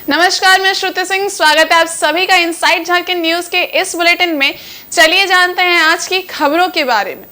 नमस्कार, मैं श्रुति सिंह। स्वागत है आप सभी का इनसाइड झारखंड न्यूज के इस बुलेटिन में। चलिए जानते हैं आज की खबरों के बारे में।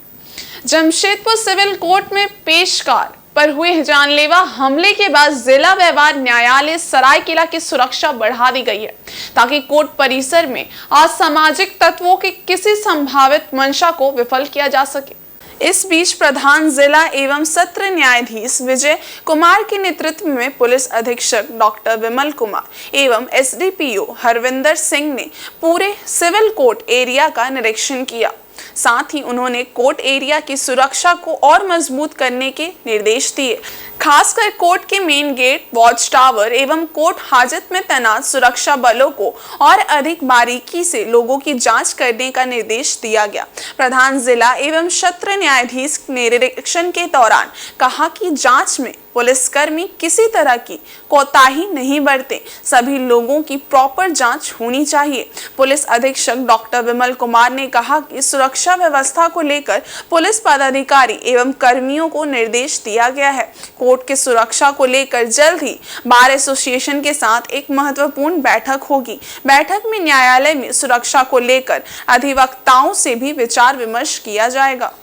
जमशेदपुर सिविल कोर्ट में पेशकार पर हुए जानलेवा हमले के बाद जिला व्यवहार न्यायालय सरायकेला की सुरक्षा बढ़ा दी गई है ताकि कोर्ट परिसर में असामाजिक तत्वों की किसी संभावित मंशा को विफल किया जा सके। इस बीच प्रधान जिला एवं सत्र न्यायाधीश विजय कुमार के नेतृत्व में पुलिस अधीक्षक डॉक्टर विमल कुमार एवं एसडीपीओ हरविंदर सिंह ने पूरे सिविल कोर्ट एरिया का निरीक्षण किया। साथ ही उन्होंने कोर्ट एरिया की सुरक्षा को और मजबूत करने के निर्देश दिए। खासकर कोर्ट के मेन गेट, वॉच टावर एवं कोर्ट हाजत में तैनात सुरक्षा बलों को और अधिक बारीकी से लोगों की जांच करने का निर्देश दिया गया। प्रधान जिला एवं सत्र न्यायाधीश ने निरीक्षण के दौरान कहा कि जांच में पुलिसकर्मी किसी तरह की कोताही नहीं बरते, सभी लोगों की प्रॉपर जांच होनी चाहिए। पुलिस अधीक्षक डॉक्टर विमल कुमार ने कहा कि सुरक्षा व्यवस्था को लेकर पुलिस पदाधिकारी एवं कर्मियों को निर्देश दिया गया है। कोर्ट की सुरक्षा को लेकर जल्द ही बार एसोसिएशन के साथ एक महत्वपूर्ण बैठक होगी। बैठक में न्यायालय में सुरक्षा को लेकर अधिवक्ताओं से भी विचार विमर्श किया जाएगा।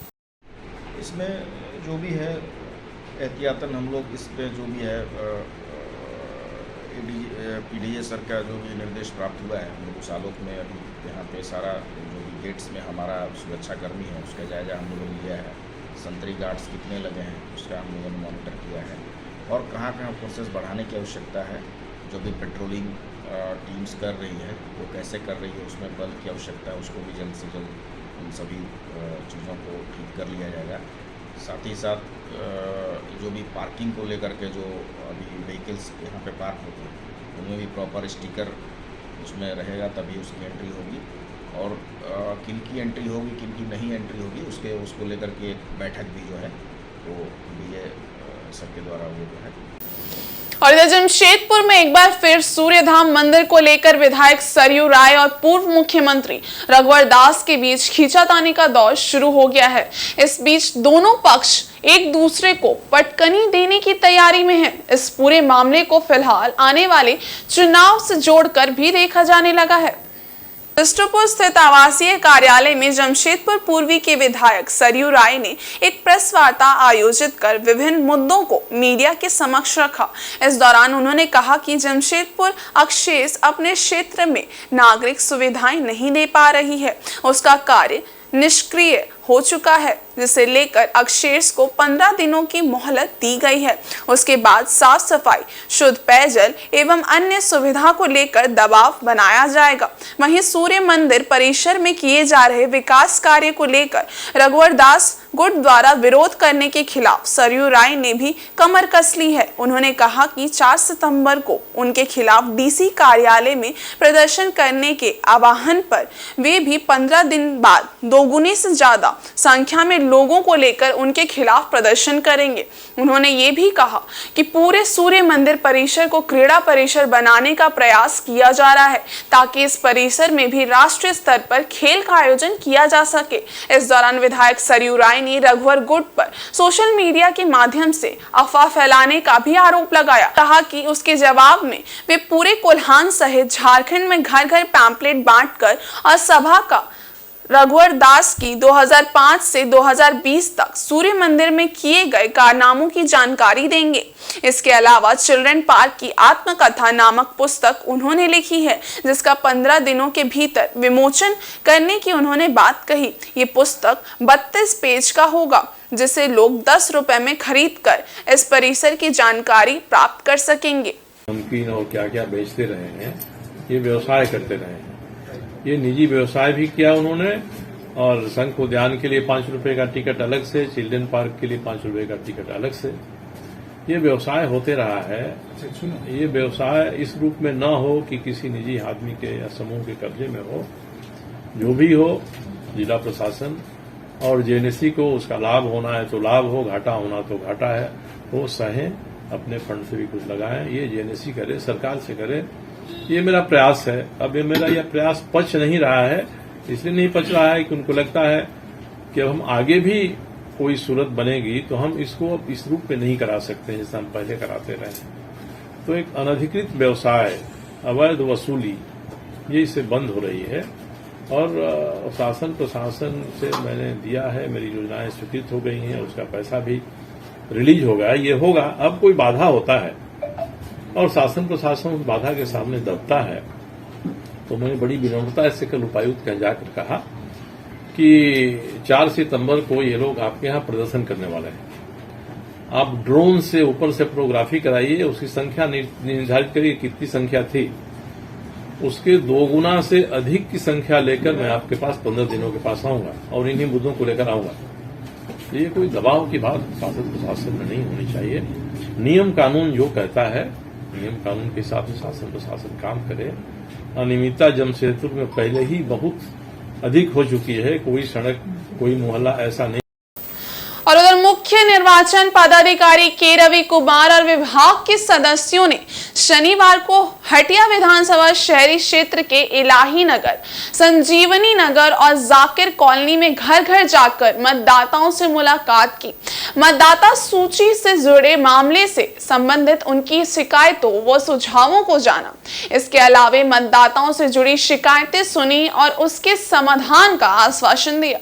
इसमें जो भी है एहतियातन हम लोग इस पे जो भी है पीडीए सर का जो भी निर्देश प्राप्त हुआ है, हम लोग उस आलोक में अभी यहाँ पे सारा जो भी गेट्स में हमारा सुरक्षाकर्मी है उसका जायजा हम लोगों ने लिया है। संतरी गार्ड्स कितने लगे हैं उसका हम लोगों ने मॉनिटर किया है और कहाँ कहाँ फोर्सेस बढ़ाने की आवश्यकता है। जो भी पेट्रोलिंग टीम्स कर रही है वो कैसे कर रही है, उसमें बल की आवश्यकता है, उसको भी जल्द से जल्द उन सभी चीज़ों को ठीक कर लिया जाएगा। साथ ही साथ जो भी पार्किंग को लेकर के जो अभी व्हीकल्स यहाँ पे पार्क होते हैं उनमें भी प्रॉपर स्टिकर उसमें रहेगा, तभी उसकी एंट्री होगी और किन की एंट्री होगी किन की नहीं एंट्री होगी उसको लेकर के एक बैठक भी जो है वो डीए सर के द्वारा वो जो है। और इधर जमशेदपुर में एक बार फिर सूर्यधाम मंदिर को लेकर विधायक सरयू राय और पूर्व मुख्यमंत्री रघुवर दास के बीच खींचातानी का दौर शुरू हो गया है। इस बीच दोनों पक्ष एक दूसरे को पटकनी देने की तैयारी में है। इस पूरे मामले को फिलहाल आने वाले चुनाव से जोड़कर भी देखा जाने लगा है। बिष्टुपुर स्थित आवासीय कार्यालय में जमशेदपुर पूर्वी के विधायक सरयू राय ने एक प्रेस वार्ता आयोजित कर विभिन्न मुद्दों को मीडिया के समक्ष रखा। इस दौरान उन्होंने कहा कि जमशेदपुर अक्षेस अपने क्षेत्र में नागरिक सुविधाएं नहीं दे पा रही है, उसका कार्य निष्क्रिय हो चुका है, जिसे लेकर अक्षेस को 15 दिनों की मोहलत दी गई है। उसके बाद साफ सफाई, शुद्ध पेयजल एवं अन्य सुविधा को लेकर दबाव बनाया जाएगा। वहीं सूर्य मंदिर परिसर में किए जा रहे विकास कार्य को लेकर रघुवर दास गुट द्वारा विरोध करने के खिलाफ सरयू राय ने भी कमर कस ली है। उन्होंने कहा कि 4 सितंबर को उनके खिलाफ डीसी कार्यालय में प्रदर्शन करने के आह्वान पर वे भी 15 दिन बाद दोगुने से ज्यादा संख्या में लोगों को लेकर उनके खिलाफ प्रदर्शन करेंगे। उन्होंने ये भी कहा कि पूरे सूर्य मंदिर परिसर को क्रीड़ा परिसर बनाने का प्रयास किया जा रहा है ताकि इस परिसर में भी राष्ट्रीय स्तर पर खेल का आयोजन किया जा सके। इस दौरान विधायक सरयू राय ने रघुवर गुट पर सोशल मीडिया के माध्यम से अफवाह फैलाने का भी आरोप लगाया। कहा कि उसके जवाब में वे पूरे कोल्हान सहित झारखंड में घर घर पैम्पलेट बांटकर और सभा का रघुवर दास की 2005 से 2020 तक सूर्य मंदिर में किए गए कारनामों की जानकारी देंगे। इसके अलावा चिल्ड्रन पार्क की आत्मकथा नामक पुस्तक उन्होंने लिखी है, जिसका 15 दिनों के भीतर विमोचन करने की उन्होंने बात कही। ये पुस्तक 32 पेज का होगा, जिसे लोग 10 रुपए में खरीद कर इस परिसर की जानकारी प्राप्त कर सकेंगे। नमकीन और क्या क्या बेचते रहे हैं, ये व्यवसाय करते रहे हैं, ये निजी व्यवसाय भी किया उन्होंने। और शंख उद्यान के लिए 5 रुपए का टिकट अलग से, चिल्ड्रन पार्क के लिए 5 रुपए का टिकट अलग से, ये व्यवसाय होते रहा है। ये व्यवसाय इस रूप में न हो कि किसी निजी आदमी के या समूह के कब्जे में हो। जो भी हो, जिला प्रशासन और जेएनएससी को उसका लाभ होना है तो लाभ हो, घाटा होना तो घाटा है, वो सहें, अपने फंड से भी कुछ लगाएं। ये जेएनएससी करे, सरकार से करे, ये मेरा प्रयास है। अब ये मेरा यह प्रयास पच नहीं रहा है, इसलिए नहीं पच रहा है कि उनको लगता है कि अब हम आगे भी कोई सूरत बनेगी तो हम इसको अब इस रूप में नहीं करा सकते जैसे हम पहले कराते रहे। तो एक अनधिकृत व्यवसाय अवैध वसूली ये इससे बंद हो रही है। और शासन प्रशासन से मैंने दिया है, मेरी योजनाएं स्वीकृत हो गई हैं, उसका पैसा भी रिलीज हो गया। ये होगा, अब कोई बाधा होता है और शासन प्रशासन उस बाधा के सामने दबता है, तो मैंने बड़ी विनम्रता से कल उपायुक्त के जाकर कहा कि 4 सितंबर को ये लोग आपके यहां प्रदर्शन करने वाले हैं, आप ड्रोन से ऊपर से फोटोग्राफी कराइए, उसकी संख्या निर्धारित करिए कितनी संख्या थी, उसके 2 गुना से अधिक की संख्या लेकर मैं आपके पास 15 दिनों के पास आऊंगा और इन्हीं मुद्दों को लेकर आऊंगा। ये कोई दबाव की बात शासन प्रशासन में नहीं होनी चाहिए। नियम कानून जो कहता है, नियम कानून के हिसाब से शासन प्रशासन काम करे। अनियमितता जमशेदपुर में पहले ही बहुत अधिक हो चुकी है, कोई सड़क कोई मोहल्ला ऐसा नहीं। और उधर मुख्य निर्वाचन पदाधिकारी के रवि कुमार और विभाग के सदस्यों ने शनिवार को हटिया विधानसभा शहरी क्षेत्र के इलाही नगर, संजीवनी नगर और जाकिर कॉलोनी में घर घर जाकर मतदाताओं से मुलाकात की। मतदाता सूची से जुड़े मामले से संबंधित उनकी शिकायतों व सुझावों को जाना। इसके अलावा मतदाताओं से जुड़ी शिकायतें सुनी और उसके समाधान का आश्वासन दिया।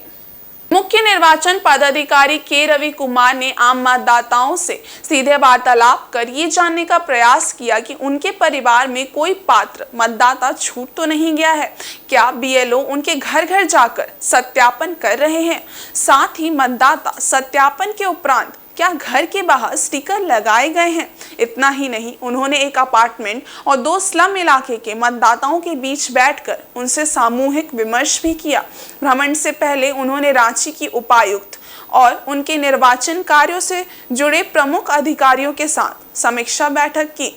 मुख्य निर्वाचन पदाधिकारी के रवि कुमार ने आम मतदाताओं से सीधे वार्तालाप कर ये जानने का प्रयास किया कि उनके परिवार में कोई पात्र मतदाता छूट तो नहीं गया है, क्या बीएलओ उनके घर घर जाकर सत्यापन कर रहे हैं। साथ ही मतदाता सत्यापन के उपरांत क्या घर के बाहर स्टिकर लगाए गए हैं। इतना ही नहीं, उन्होंने एक अपार्टमेंट और 2 स्लम इलाके के मतदाताओं के बीच बैठकर उनसे सामूहिक विमर्श भी किया। भ्रमण से पहले उन्होंने रांची की उपायुक्त और उनके निर्वाचन कार्यों से जुड़े प्रमुख अधिकारियों के साथ समीक्षा बैठक की।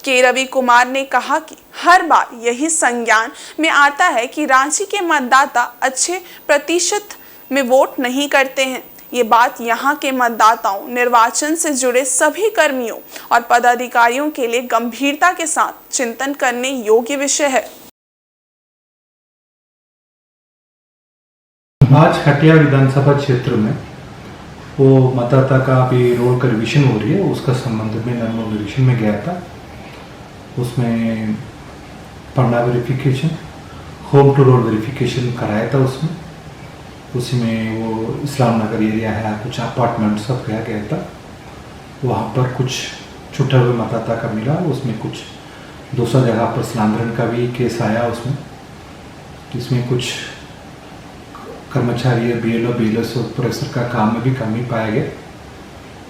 के रवि कुमार ने कहा कि हर बार यही संज्ञान में आता है कि रांची के मतदाता अच्छे प्रतिशत में वोट नहीं करते हैं। ये बात यहाँ के मतदाताओं, निर्वाचन से जुड़े सभी कर्मियों और पदाधिकारियों के लिए गंभीरता के साथ चिंतन करने योग्य विषय है। आज हटिया विधानसभा क्षेत्र में वो मतदाता का अभी रोल का रिविजन हो रही है, उसका संबंध में नॉर्मल रिविजन में गया था। उसमें पन्ना verification, home to road verification कराया था। उसी में वो इस्लाम नगर एरिया है, कुछ अपार्टमेंट सब गया था। वहाँ पर कुछ छूटा हुए मतदाता का मिला, उसमें कुछ दूसरा जगह पर स्थलांतरण का भी केस आया। इसमें कुछ कर्मचारी बीएलओ बीएलएस सुपरवाइजर का काम में भी कमी पाया गया।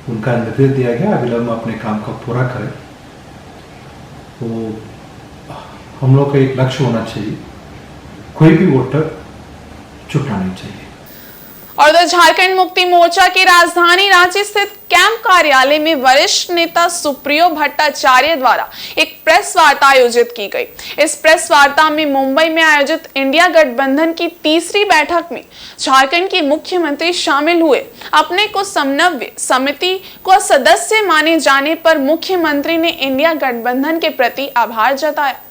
उनका निर्देश दिया गया अविलंब अपने काम को पूरा करें। तो हम लोग का एक लक्ष्य होना चाहिए, कोई भी वोटर छूटना नहीं चाहिए। और उधर झारखंड मुक्ति मोर्चा की राजधानी रांची स्थित कैंप कार्यालय में वरिष्ठ नेता सुप्रियो भट्टाचार्य द्वारा एक प्रेस वार्ता आयोजित की गई। इस प्रेस वार्ता में मुंबई में आयोजित इंडिया गठबंधन की 3री बैठक में झारखंड के मुख्यमंत्री शामिल हुए। अपने को समन्वय समिति को सदस्य माने जाने पर मुख्यमंत्री ने इंडिया गठबंधन के प्रति आभार जताया।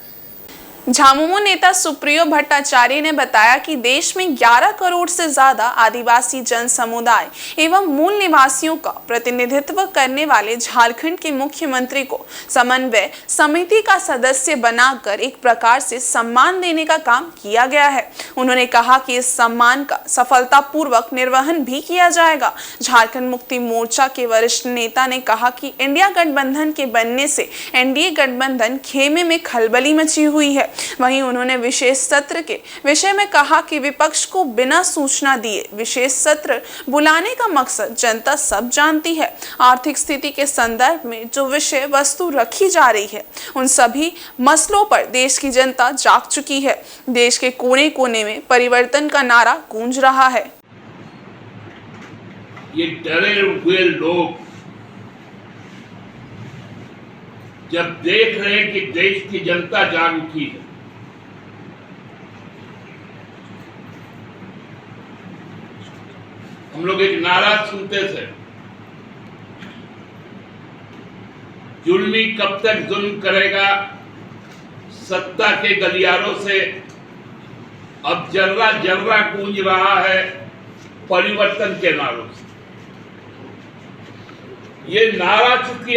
झामुमो नेता सुप्रियो भट्टाचार्य ने बताया कि देश में 11 करोड़ से ज्यादा आदिवासी जन समुदाय एवं मूल निवासियों का प्रतिनिधित्व करने वाले झारखंड के मुख्यमंत्री को समन्वय समिति का सदस्य बनाकर एक प्रकार से सम्मान देने का काम किया गया है। उन्होंने कहा कि इस सम्मान का सफलतापूर्वक निर्वहन भी किया जाएगा। झारखंड मुक्ति मोर्चा के वरिष्ठ नेता ने कहा कि इंडिया गठबंधन के बनने से एनडीए गठबंधन खेमे में खलबली मची हुई है। वहीं उन्होंने विशेष सत्र के विषय में कहा कि विपक्ष को बिना सूचना दिए विशेष सत्र बुलाने का मकसद जनता सब जानती है। आर्थिक स्थिति के संदर्भ में जो विषय वस्तु रखी जा रही है, उन सभी मसलों पर देश की जनता जाग चुकी है। देश के कोने कोने में परिवर्तन का नारा गूंज रहा है। ये डरे हुए लोग जब देख रहे हैं कि देश की जनता जाग उठी है, हम लोग एक नारा सुनते थे, जुल्मी कब तक जुल्म करेगा, सत्ता के गलियारों से अब जर्रा जर्रा गूंज रहा है परिवर्तन के नारों से। ये नारा चुकी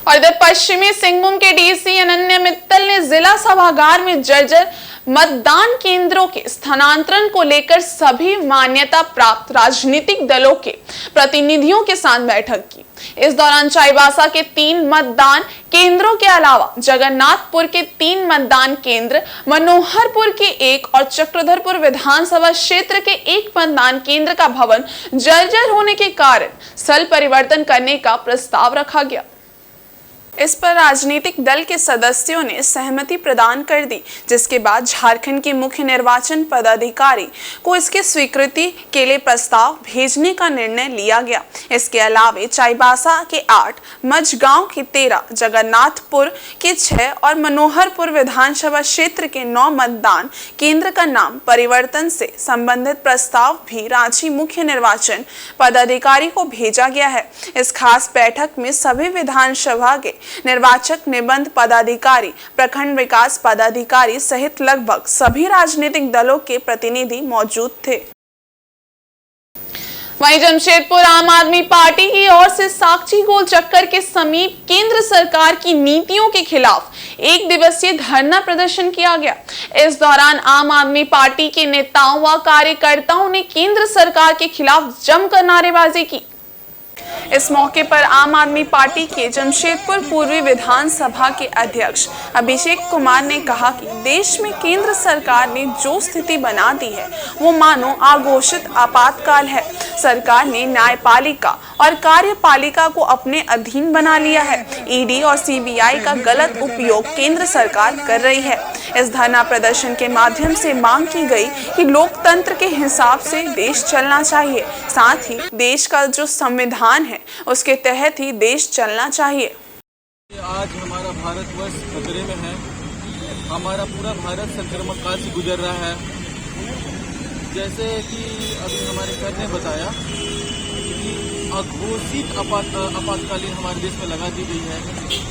और इधर पश्चिमी सिंहभूम के डीसी अनन्या मित्तल ने जिला सभागार में जर्जर मतदान केंद्रों के स्थानांतरण को लेकर सभी मान्यता प्राप्त राजनीतिक दलों के प्रतिनिधियों के साथ बैठक की। इस दौरान चाईबासा के 3 मतदान केंद्रों के अलावा जगन्नाथपुर के 3 मतदान केंद्र, मनोहरपुर के 1 और चक्रधरपुर विधानसभा क्षेत्र के 1 मतदान केंद्र का भवन जर्जर होने के कारण स्थल परिवर्तन करने का प्रस्ताव रखा गया। इस पर राजनीतिक दल के सदस्यों ने सहमति प्रदान कर दी, जिसके बाद झारखंड के मुख्य निर्वाचन पदाधिकारी को इसकी स्वीकृति के लिए प्रस्ताव भेजने का निर्णय लिया गया। इसके अलावा चाईबासा के 8, मझगांव के 13, जगन्नाथपुर के 6 और मनोहरपुर विधानसभा क्षेत्र के 9 मतदान केंद्र का नाम परिवर्तन से संबंधित प्रस्ताव भी रांची मुख्य निर्वाचन पदाधिकारी को भेजा गया है। इस खास बैठक में सभी विधानसभा के निर्वाचक, निबंध पदाधिकारी, प्रखंड विकास पदाधिकारी सहित लगभग सभी राजनीतिक दलों के प्रतिनिधि मौजूद थे। वहीं जमशेदपुर आम आदमी पार्टी की ओर से साक्षी गोल चक्कर के समीप केंद्र सरकार की नीतियों के खिलाफ 1 दिवसीय धरना प्रदर्शन किया गया। इस दौरान आम आदमी पार्टी के नेताओं व कार्यकर्ताओं ने केंद्र सरकार के खिलाफ जमकर नारेबाजी की। इस मौके पर आम आदमी पार्टी के जमशेदपुर पूर्वी विधानसभा के अध्यक्ष अभिषेक कुमार ने कहा कि देश में केंद्र सरकार ने जो स्थिति बना दी है वो मानो अघोषित आपातकाल है। सरकार ने न्यायपालिका और कार्यपालिका को अपने अधीन बना लिया है। ईडी और सीबीआई का गलत उपयोग केंद्र सरकार कर रही है। इस धरना प्रदर्शन के माध्यम से मांग की गई कि लोकतंत्र के हिसाब से देश चलना चाहिए, साथ ही देश का जो संविधान है उसके तहत ही देश चलना चाहिए। आज हमारा भारतवर्ष खतरे में है। हमारा पूरा भारत संक्रमण काल से गुजर रहा है। जैसे कि अभी हमारे सर ने बताया कि अघोषित आपातकालीन हमारे देश में लगा दी गई है।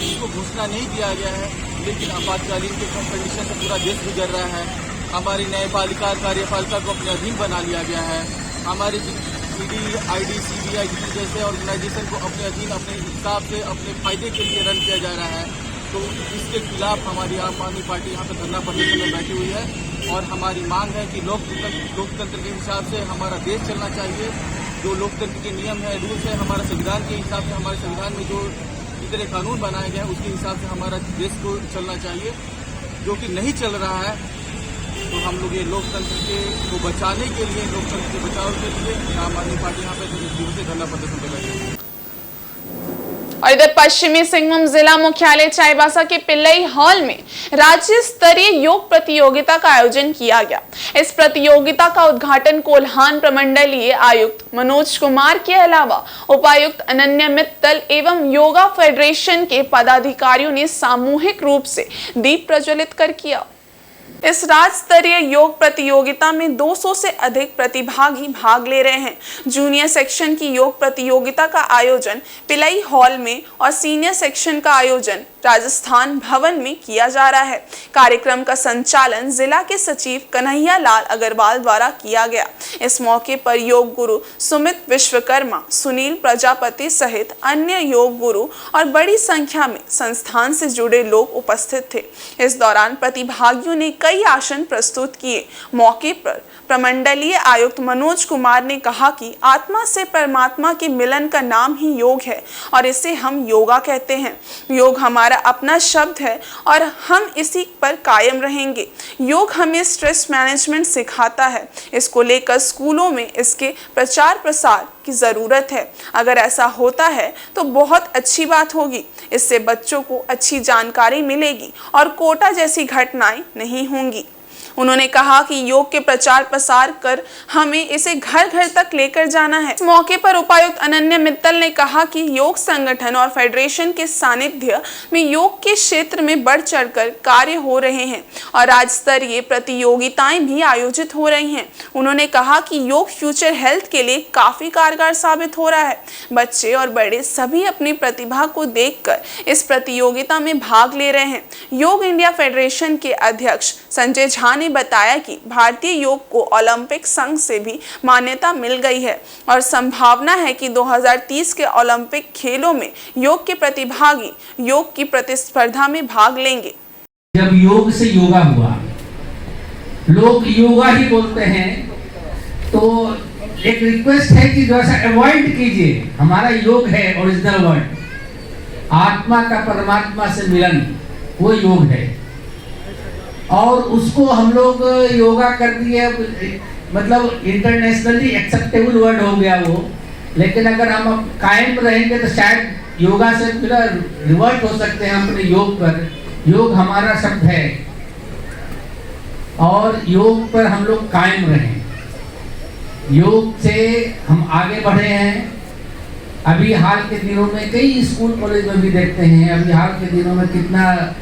इसको घोषणा नहीं किया गया है, लेकिन आपातकालीन के कंडीशन से पूरा देश गुजर रहा है। हमारी न्यायपालिका कार्यपालिका को अपने अधीन बना लिया गया है। हमारी ईडी, आईडी, सीबीआई जैसे ऑर्गेनाइजेशन को अपने अधीन अपने हिसाब से अपने फायदे के लिए रन किया जा रहा है। तो इसके खिलाफ हमारी आम आदमी पार्टी यहाँ पर धरना प्रदर्शन में बैठी हुई है और हमारी मांग है कि लोकतंत्र के हिसाब से हमारा देश चलना चाहिए। जो लोकतंत्र के नियम है, रूल्स है, हमारा संविधान के हिसाब से, हमारे संविधान में जो जितने कानून बनाए गए हैं उसके हिसाब से हमारा देश को चलना चाहिए, जो कि नहीं चल रहा है। तो हम लोग ये लोकतंत्र को बचाने के लिए, लोकतंत्र के बचाव के लिए आम आदमी पार्टी यहाँ पे दिवसीय धरना प्रदर्शन कर रही है। और इधर पश्चिमी सिंहभूम जिला मुख्यालय चाईबासा के पिल्लई हॉल में राज्य स्तरीय योग प्रतियोगिता का आयोजन किया गया। इस प्रतियोगिता का उद्घाटन कोल्हान प्रमंडलीय आयुक्त मनोज कुमार के अलावा उपायुक्त अनन्या मित्तल एवं योगा फेडरेशन के पदाधिकारियों ने सामूहिक रूप से दीप प्रज्वलित कर किया। इस राज्य स्तरीय योग प्रतियोगिता में 200 से अधिक प्रतिभागी भाग ले रहे हैं। जूनियर सेक्शन की योग प्रतियोगिता का आयोजन पिल्लई हॉल में और सीनियर सेक्शन का आयोजन राजस्थान भवन में किया जा रहा है। कार्यक्रम का संचालन जिला के सचिव कन्हैया लाल अग्रवाल द्वारा किया गया। इस मौके पर योग गुरु सुमित विश्वकर्मा, सुनील प्रजापति सहित अन्य योग गुरु और बड़ी संख्या में संस्थान से जुड़े लोग उपस्थित थे। इस दौरान प्रतिभागियों ने कई आसन प्रस्तुत किए। मौके पर प्रमंडलीय आयुक्त मनोज कुमार ने कहा कि आत्मा से परमात्मा के मिलन का नाम ही योग है और इसे हम योगा कहते हैं। योग हमारा अपना शब्द है और हम इसी पर कायम रहेंगे। योग हमें स्ट्रेस मैनेजमेंट सिखाता है। इसको लेकर स्कूलों में इसके प्रचार प्रसार की ज़रूरत है। अगर ऐसा होता है तो बहुत अच्छी बात होगी। इससे बच्चों को अच्छी जानकारी मिलेगी और कोटा जैसी घटनाएं नहीं होंगी। उन्होंने कहा कि योग के प्रचार प्रसार कर हमें इसे घर घर तक लेकर जाना है। इस मौके पर उपायुक्त अनन्या मित्तल ने कहा कि योग संगठन और फेडरेशन के सानिध्य में योग के क्षेत्र में बढ़ चढ़कर कार्य हो रहे हैं और राज्य स्तरीय प्रतियोगिताएं भी आयोजित हो रही हैं। उन्होंने कहा कि योग फ्यूचर हेल्थ के लिए काफी कारगर साबित हो रहा है। बच्चे और बड़े सभी अपनी प्रतिभा को देखकर इस प्रतियोगिता में भाग ले रहे हैं। योग इंडिया फेडरेशन के अध्यक्ष संजय झा ने ने बताया कि भारतीय योग को ओलंपिक संघ से भी मान्यता मिल गई है और संभावना है कि 2030 के ओलंपिक खेलों में योग के प्रतिभागी योग की प्रतिस्पर्धा में भाग लेंगे। जब योग से योगा हुआ, लोग योगा ही बोलते हैं, तो एक रिक्वेस्ट है कि जो ऐसा अवॉइड कीजिए। हमारा योग है ओरिजिनल वर्ड, आत्मा का परमात्मा से मिलन, वो योग है और उसको हम लोग योगा कर दिए, मतलब इंटरनेशनली एक्सेप्टेबल वर्ड हो गया वो। लेकिन अगर हम अब कायम रहेंगे तो शायद योगा से रिवर्ट हो सकते हैं अपने योग पर। योग हमारा शब्द है और योग पर हम लोग कायम रहें। योग से हम आगे बढ़े हैं। अभी हाल के दिनों में कई स्कूल कॉलेज में भी देखते हैं, अभी हाल के दिनों में कितना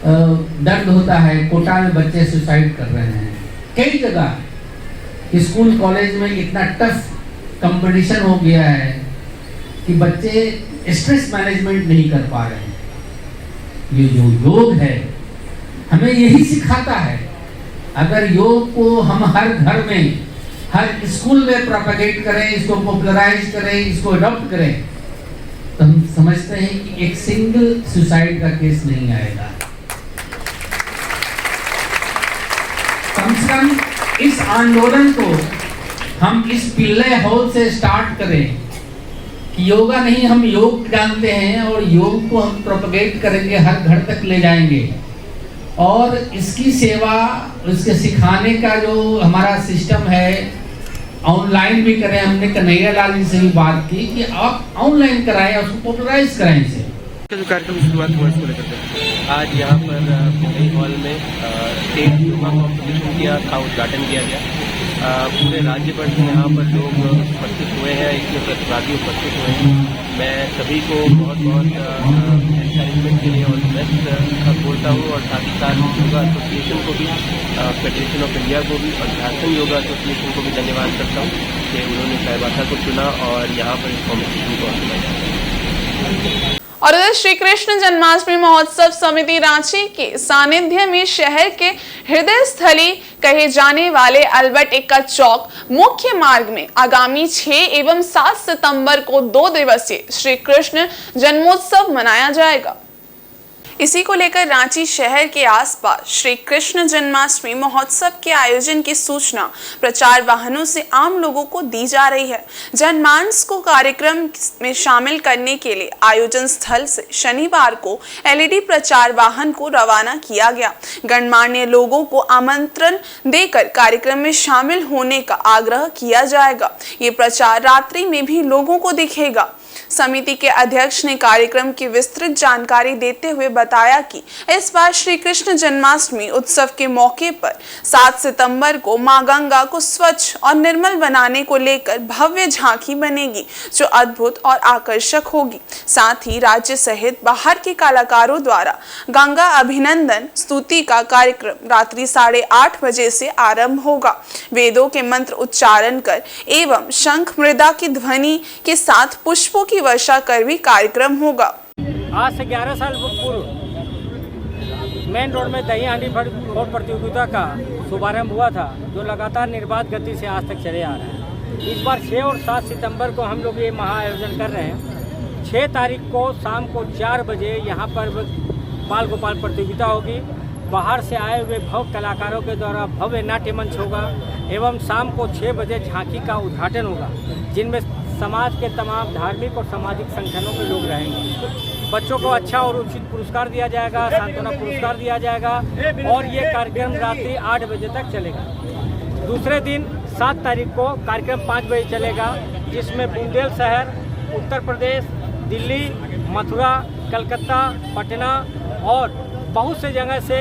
दर्द होता है, कोटा में बच्चे सुसाइड कर रहे हैं। कई जगह स्कूल कॉलेज में इतना टफ कंपटीशन हो गया है कि बच्चे स्ट्रेस मैनेजमेंट नहीं कर पा रहे हैं। ये जो योग है हमें यही सिखाता है। अगर योग को हम हर घर में, हर स्कूल में प्रोपेगेट करें, इसको पॉपुलराइज करें, इसको अडॉप्ट करें, तो हम समझते हैं कि एक सिंगल सुसाइड का केस नहीं आएगा। कम से कम इस आंदोलन को हम इस पिल्ले हॉल से स्टार्ट करें कि योगा नहीं, हम योग जानते हैं और योग को हम प्रोपेगेट करेंगे, हर घर तक ले जाएंगे और इसकी सेवा, इसके सिखाने का जो हमारा सिस्टम है ऑनलाइन भी करें। हमने कन्हैया लाल जी से भी बात की कि आप ऑनलाइन कराएं, उसको पॉपुलराइज कराएं इसे। जो कार्यक्रम की शुरुआत हुआ इसको लेकर आज यहाँ पर पिल्लई हॉल में स्टेट योगा कॉम्पिटिशन का उद्घाटन किया गया। पूरे राज्य भर से यहाँ पर लोग उपस्थित हुए हैं, इसमें प्रतिभागी उपस्थित हुए हैं। मैं सभी को बहुत बहुत एनकरेजमेंट के लिए और बेस्ट बोलता हूँ और साथ ही साथ योगा एसोसिएशन को भी, फेडरेशन ऑफ इंडिया को भी और झारखंड योगा एसोसिएशन को भी धन्यवाद करता हूँ कि उन्होंने साहिबासा को चुना और यहाँ पर इस कॉम्पिटिशन को ऑर्गेनाइज। और उधर श्री कृष्ण जन्माष्टमी महोत्सव समिति रांची के सानिध्य में शहर के हृदय स्थली कहे जाने वाले अल्बर्ट एक्का चौक मुख्य मार्ग में आगामी 6 एवं 7 सितंबर को 2 दिवसीय श्री कृष्ण जन्मोत्सव मनाया जाएगा। इसी को लेकर रांची शहर के आसपास श्री कृष्ण जन्माष्टमी महोत्सव के आयोजन की सूचना प्रचार वाहनों से आम लोगों को दी जा रही है। जनमानस को कार्यक्रम में शामिल करने के लिए आयोजन स्थल से शनिवार को एलईडी प्रचार वाहन को रवाना किया गया। गणमान्य लोगों को आमंत्रण देकर कार्यक्रम में शामिल होने का आग्रह किया जाएगा। ये प्रचार रात्रि में भी लोगों को दिखेगा। समिति के अध्यक्ष ने कार्यक्रम की विस्तृत जानकारी देते हुए बताया कि इस बार श्री कृष्ण जन्माष्टमी उत्सव के मौके पर 7 सितंबर को मां गंगा को स्वच्छ और निर्मल बनाने को लेकर भव्य झांकी बनेगी जो अद्भुत और आकर्षक होगी। साथ ही राज्य सहित बाहर के कलाकारों द्वारा गंगा अभिनंदन स्तुति का कार्यक्रम रात्रि 8:30 बजे से आरंभ होगा। वेदों के मंत्र उच्चारण कर एवं शंख मृदा की ध्वनि के साथ पुष्पों की वर्षा कर भी कार्यक्रम होगा। आज से 11 साल पूर्व मेन रोड में दही हांडी फोड़ प्रतियोगिता का शुभारंभ हुआ था, जो लगातार निर्बाध गति से आज तक चले आ रहा है। इस बार 6 और 7 सितंबर को हम लोग ये महाआयोजन कर रहे हैं। 6 तारीख को शाम को 4 बजे यहाँ पर बाल गोपाल प्रतियोगिता होगी। बाहर से आए हुए भव्य कलाकारों के द्वारा भव्य नाट्य मंच होगा एवं शाम को 6 बजे झांकी का उद्घाटन होगा, जिनमें समाज के तमाम धार्मिक और सामाजिक संगठनों के लोग रहेंगे। बच्चों को अच्छा और उचित पुरस्कार दिया जाएगा, सांत्वना पुरस्कार दिया जाएगा और ये कार्यक्रम रात्रि 8 बजे तक चलेगा। दूसरे दिन 7 तारीख को कार्यक्रम 5 बजे चलेगा, जिसमें बुंदेलशहर, उत्तर प्रदेश, दिल्ली, मथुरा, कलकत्ता, पटना और बहुत से जगह से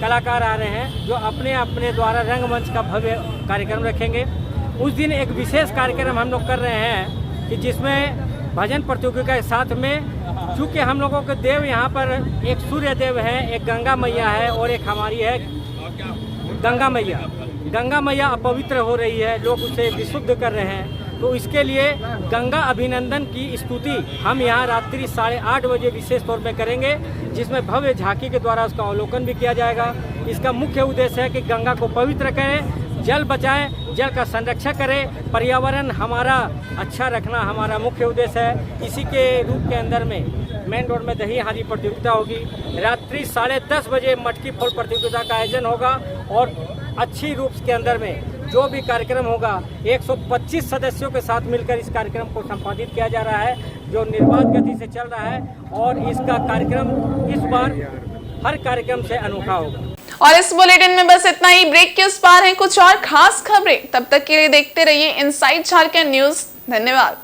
कलाकार आ रहे हैं जो अपने अपने द्वारा रंगमंच का भव्य कार्यक्रम रखेंगे। उस दिन एक विशेष कार्यक्रम हम लोग कर रहे हैं कि जिसमें भजन प्रतियोगिता के साथ में, चूँकि हम लोगों के देव यहाँ पर एक सूर्य देव है, एक गंगा मैया है और एक हमारी है गंगा मैया। गंगा मैया अपवित्र हो रही है, लोग उसे विशुद्ध कर रहे हैं, तो इसके लिए गंगा अभिनंदन की स्तुति हम यहाँ रात्रि 8:30 बजे विशेष तौर पे करेंगे, जिसमें भव्य झांकी के द्वारा उसका अवलोकन भी किया जाएगा। इसका मुख्य उद्देश्य है कि गंगा को पवित्र करें, जल बचाएं, जल का संरक्षण करें, पर्यावरण हमारा अच्छा रखना हमारा मुख्य उद्देश्य है। इसी के रूप के अंदर में मेन रोड में दही हांडी प्रतियोगिता होगी। रात्रि 10:30 बजे मटकी फोड़ प्रतियोगिता का आयोजन होगा और अच्छी रूप के अंदर में जो भी कार्यक्रम होगा 125 सदस्यों के साथ मिलकर इस कार्यक्रम को संपादित किया जा रहा है, जो निर्बाध गति से चल रहा है और इसका कार्यक्रम इस बार हर कार्यक्रम से अनोखा होगा। और इस बुलेटिन में बस इतना ही। ब्रेक के उस पार हैं कुछ और खास खबरें, तब तक के लिए देखते रहिए इनसाइड झारखंड न्यूज। धन्यवाद।